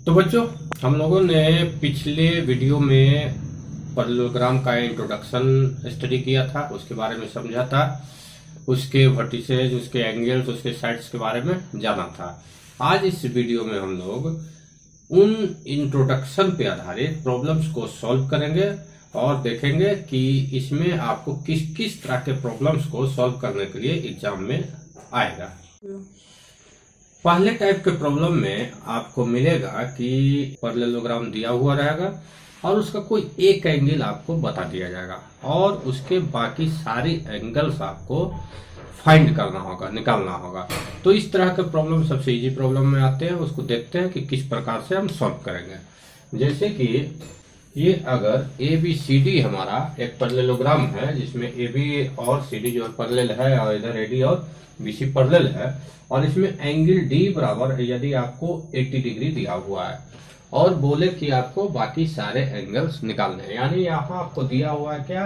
तो बच्चों, हम लोगों ने पिछले वीडियो में पैरेललोग्राम का इंट्रोडक्शन स्टडी किया था, उसके बारे में समझा था, उसके वर्टिसेज, उसके एंगल्स, उसके साइड्स के बारे में जाना था। आज इस वीडियो में हम लोग उन इंट्रोडक्शन पे आधारित प्रॉब्लम्स को सॉल्व करेंगे और देखेंगे कि इसमें आपको किस किस तरह के प्रॉब्लम्स को सॉल्व करने के लिए एग्जाम में आएगा। पहले टाइप के प्रॉब्लम में आपको मिलेगा कि पैरेललोग्राम दिया हुआ रहेगा और उसका कोई एक एंगल आपको बता दिया जाएगा और उसके बाकी सारी एंगल्स आपको फाइंड करना होगा, निकालना होगा। तो इस तरह के प्रॉब्लम सबसे इजी प्रॉब्लम में आते हैं। उसको देखते हैं कि किस प्रकार से हम सॉल्व करेंगे। जैसे कि ये अगर ए बी सी डी हमारा एक पैरेललोग्राम है जिसमें ए बी और सी डी जो पैरेलल है और इधर ए डी और बी सी पैरेलल है और इसमें एंगल डी बराबर यदि आपको 80 डिग्री दिया हुआ है और बोले कि आपको बाकी सारे एंगल्स निकालने हैं, यानी यहाँ आपको दिया हुआ है क्या,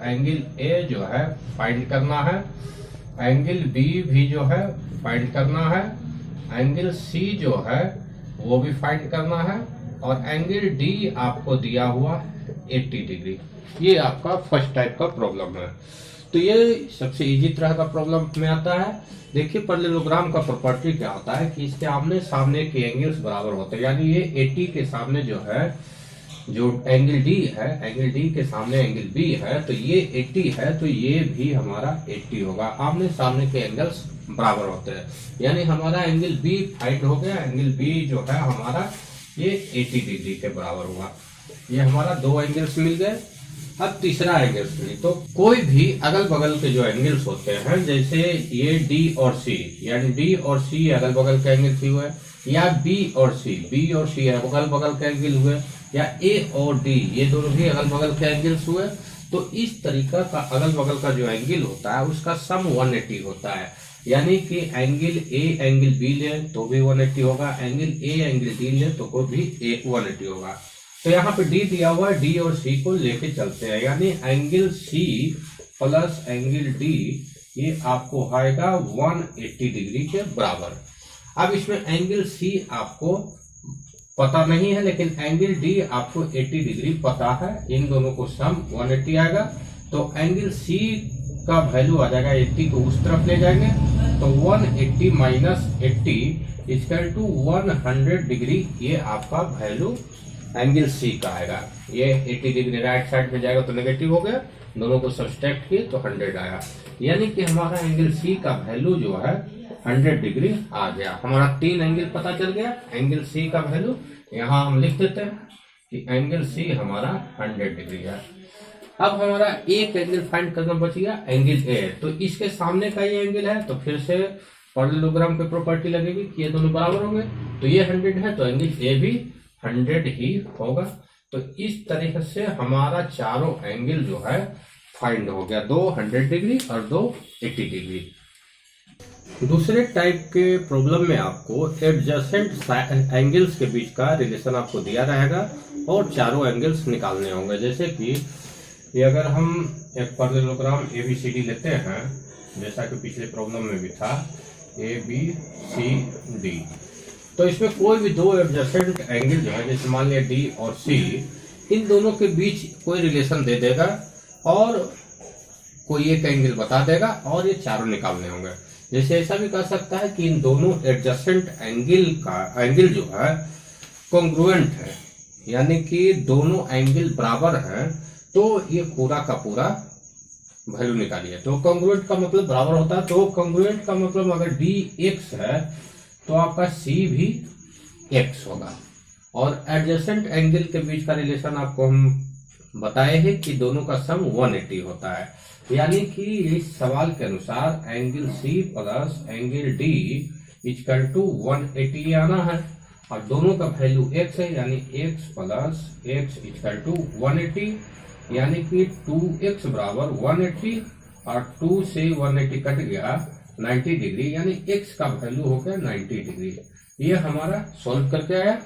एंगल ए जो है फाइंड करना है, एंगल बी भी जो है फाइंड करना है, एंगल सी जो है वो भी फाइंड करना है और एंगल डी आपको दिया हुआ 80 डिग्री। ये आपका फर्स्ट टाइप का प्रॉब्लम है। तो ये सबसे इजी तरह का प्रॉब्लम में आता है। देखिए पैरेललोग्राम का प्रॉपर्टी क्या होता है कि इसके आमने सामने के एंगल्स बराबर होते हैं, यानी ये 80 के सामने जो है, जो एंगल डी है, एंगल डी के सामने एंगल बी है, तो ये 80 है तो ये भी हमारा 80 होगा। आमने सामने के एंगल्स बराबर होते हैं, यानी हमारा एंगल बी फाइंड हो गया। एंगल बी जो है हमारा ये 80 डिग्री के बराबर हुआ। ये हमारा दो एंगल्स मिल गए। अब तीसरा एंगल्स मिली तो कोई भी अगल बगल के जो एंगल्स होते हैं, जैसे ये डी और सी, यानी डी और सी अगल बगल के एंगल्स हुए, या बी और सी अगल बगल के एंगल हुए, या ए और डी ये दोनों भी अगल बगल के एंगल्स हुए, तो इस तरीका का अगल बगल का जो एंगल होता है उसका सम 180 होता है। यानी कि एंगल ए एंगल बी ले तो भी 180 होगा, एंगल ए एंगल डी ले तो भी 180 होगा। तो यहाँ पे डी दिया हुआ है, डी और सी को लेके चलते हैं, यानी angle C plus angle D ये आपको आएगा 180 डिग्री के बराबर। अब इसमें एंगल सी आपको पता नहीं है लेकिन एंगल डी आपको 80 डिग्री पता है, इन दोनों को सम 180 आएगा। तो एंगल सी का वैल्यू आ जाएगा 80 को उस तरफ ले जाएंगे तो 180 माइनस 80 इक्वल टू 100 डिग्री, ये आपका वैल्यू एंगल सी का आएगा। ये 80 डिग्री राइट साइड में जाएगा तो नेगेटिव हो गया, दोनों को सब्सट्रैक्ट किए तो 100 आया, यानी कि हमारा एंगल सी का वैल्यू जो है 100 डिग्री आ गया। हमारा तीन एंगल पता चल गया। एंगल सी का वैल्यू यहाँ हम लिख देते हैं कि एंगल सी हमारा 100 डिग्री है। अब हमारा एक एंगल फाइंड करना बच गया, एंगल ए। तो इसके सामने का ये एंगल है तो फिर से पैरेललोग्राम की प्रॉपर्टी लगेगी कि ये दोनों बराबर होंगे, तो ये 100 है तो एंगल ए भी 100 ही होगा। तो इस तरीके से हमारा चारों एंगल जो है फाइंड हो गया, दो 100 डिग्री और दो 80 डिग्री। दूसरे टाइप के प्रॉब्लम में आपको एडजेसेंट एंगल्स के बीच का रिलेशन आपको दिया रहेगा और चारों एंगल्स निकालने होंगे। जैसे कि ये अगर हम एक parallelogram A B C D लेते हैं, जैसा कि पिछले प्रॉब्लम में भी था ए बी सी डी, तो इसमें कोई भी दो एडजेसेंट एंगल जो है, जैसे मान लिया डी और सी, इन दोनों के बीच कोई रिलेशन दे देगा और कोई एक एंगल बता देगा और ये चारों निकालने होंगे। जैसे ऐसा भी कह सकता है कि इन दोनों एडजेसेंट एंगल जो है कॉन्ग्रुएंट है, यानी कि दोनों एंगल बराबर हैं, तो ये पूरा का पूरा वैल्यू निकालिए। तो कॉन्ग्रुएंट का मतलब बराबर होता है, तो कॉन्ग्रुएंट का मतलब अगर डी एक्स है तो आपका सी भी x होगा। और एडजेसेंट एंगल के बीच का रिलेशन आपको हम बताए हैं कि दोनों का सम 180 होता है, यानी कि इस सवाल के अनुसार angle C plus angle D equal to 180 आना है और दोनों का वैल्यू x है, यानी x plus x equal to 180, यानी कि 2x बराबर 180 और 2 से 180 कट गया 90 डिग्री, यानी x का वैल्यू हो गया 90 डिग्री। ये हमारा सॉल्व करके आया।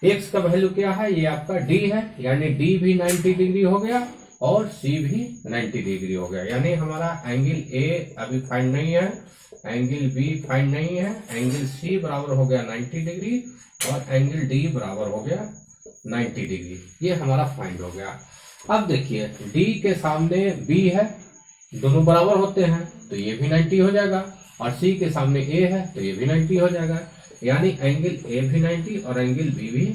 x का वैल्यू क्या है, ये आपका d है, यानी d भी 90 डिग्री हो गया और सी भी 90 डिग्री हो गया। यानी हमारा एंगल ए अभी फाइंड नहीं है, एंगल बी फाइंड नहीं है, एंगल सी बराबर हो गया 90 डिग्री और एंगल डी बराबर हो गया 90 डिग्री। ये हमारा फाइंड हो गया। अब देखिए डी के सामने बी है, दोनों बराबर होते हैं तो ये भी 90 हो जाएगा, और सी के सामने ए है तो ये भी 90 हो जाएगा। यानी एंगल ए भी 90 और एंगल बी भी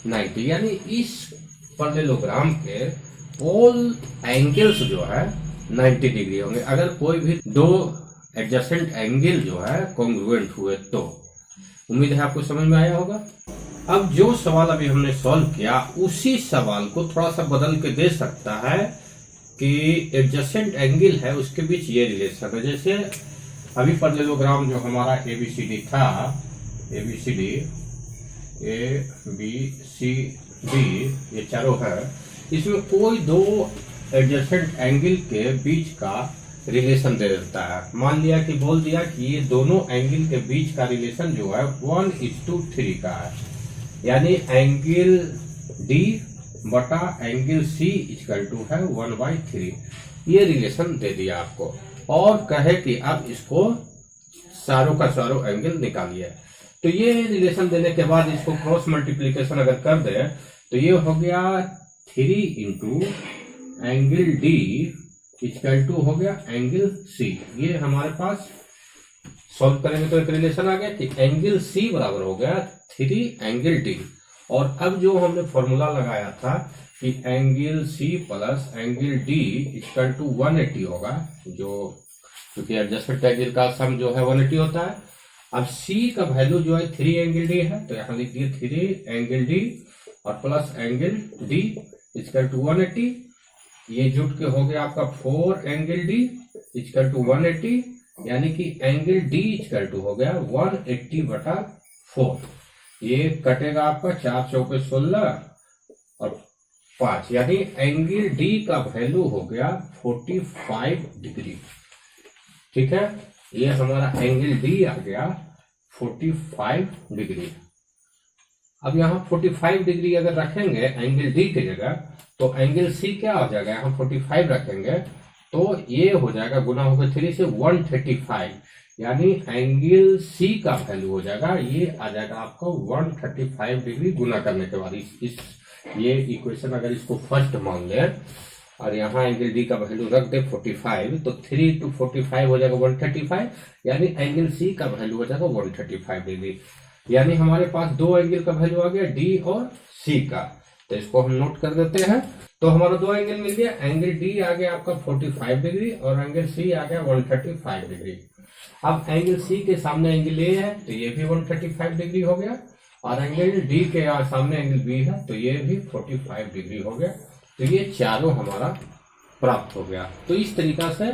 90। यानी इस पैरेललोग्राम के ऑल एंगल्स जो है 90 डिग्री होंगे। अगर कोई भी दो एडजेसेंट एंगल जो है कॉन्ग्रुएंट हुए तो। उम्मीद है आपको समझ में आया होगा। अब जो सवाल अभी हमने सॉल्व किया उसी सवाल को थोड़ा सा बदल के दे सकता है कि एडजेसेंट एंगल है उसके बीच ये रिलेशन है। जैसे अभी पैरेललोग्राम जो हमारा एबीसीडी था, ABCD A B C D ये चारों है, इसमें कोई दो एडजेसेंट एंगल के बीच का रिलेशन दे देता है। मान लिया कि बोल दिया कि ये दोनों एंगल के बीच का रिलेशन जो है 1:3 का है। यानी एंगल डी बटा एंगल सी इक्वल टू है 1/3। ये रिलेशन दे दिया आपको और कहे कि अब इसको चारों का चारों एंगल निकालिए। तो ये रिलेशन देने के बाद इसको क्रॉस मल्टीप्लीकेशन अगर कर दे तो ये हो गया 3 into angle D equal to हो गया एंगल सी। ये हमारे पास सॉल्व करेंगे तो एक रिलेशन आ गया कि एंगल सी बराबर हो गया 3 एंगल डी। और अब जो हमने फॉर्मूला लगाया था कि angle C plus angle D equal to 180 होगा, जो क्योंकि एडजस्टमेंट एंगल का सम जो है 180 होता है। अब सी का वैल्यू जो है 3 एंगल डी है तो यहाँ लिख दिए 3 एंगल डी और plus angle D equal to 180। ये जुट के हो गया आपका 4 एंगल डी इक्वल टू 180। यानी कि एंगल डी इक्वल टू हो गया 180/4। ये कटेगा आपका 4 चौके 16 और 5, यानी एंगल डी का वैल्यू हो गया 45 डिग्री। ठीक है, ये हमारा एंगल डी आ गया 45 डिग्री। अब यहाँ 45 डिग्री अगर रखेंगे एंगल डी की जगह तो एंगल सी क्या हो जाएगा, यहाँ 45 रखेंगे तो ये हो जाएगा गुना होगा 3 से 135। यानी एंगल सी का वैल्यू हो जाएगा, ये आ जाएगा आपको 135 डिग्री गुना करने के बाद। ये इक्वेशन अगर इसको फर्स्ट मान ले और यहाँ एंगल डी का वैल्यू रख दे 45 तो 3 × 45 हो जाएगा 135। यानी एंगल सी का वैल्यू हो जाएगा 135 डिग्री। यानी हमारे पास दो एंगल का वैल्यू आ गया डी और सी का, तो इसको हम नोट कर देते हैं। तो हमारा दो एंगल मिल गया, एंगल डी आ गया आपका 45 डिग्री और एंगल सी आ गया 135 डिग्री। अब एंगल सी के सामने एंगल ए है तो ये भी 135 डिग्री हो गया, और एंगल डी के सामने एंगल बी है तो ये भी 45 डिग्री हो गया। तो ये चारों हमारा प्राप्त हो गया। तो इस तरीका से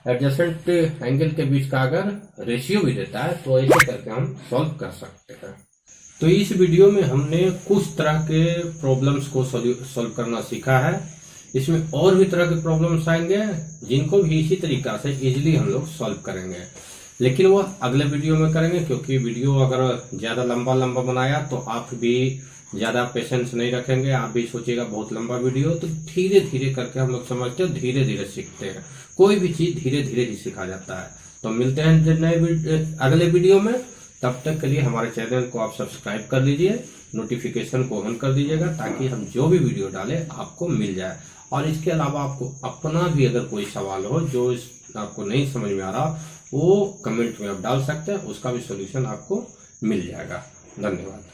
एडजेसेंट एंगल के बीच का अगर रेशियो भी देता है तो ऐसे करके हम सॉल्व कर सकते हैं। तो इस वीडियो में हमने कुछ तरह के प्रॉब्लम्स को सॉल्व करना सीखा है। इसमें और भी तरह के प्रॉब्लम्स आएंगे जिनको भी इसी तरीका से इजीली हम लोग सॉल्व करेंगे, लेकिन वो अगले वीडियो में करेंगे, क्योंकि वीडियो अगर ज्यादा लंबा बनाया तो आप भी ज्यादा पेशेंस नहीं रखेंगे, आप भी सोचिएगा बहुत लंबा वीडियो। तो धीरे धीरे करके हम लोग समझते हैं, धीरे धीरे सीखते हैं। कोई भी चीज धीरे धीरे ही सीखा जाता है। तो मिलते हैं नए अगले वीडियो में। तब तक के लिए हमारे चैनल को आप सब्सक्राइब कर लीजिए, नोटिफिकेशन को ऑन कर दीजिएगा, ताकि हम जो भी वीडियो डालें आपको मिल जाए। और इसके अलावा आपको अपना भी अगर कोई सवाल हो जो आपको नहीं समझ में आ रहा, वो कमेंट में आप डाल सकते हैं, उसका भी सोल्यूशन आपको मिल जाएगा। धन्यवाद।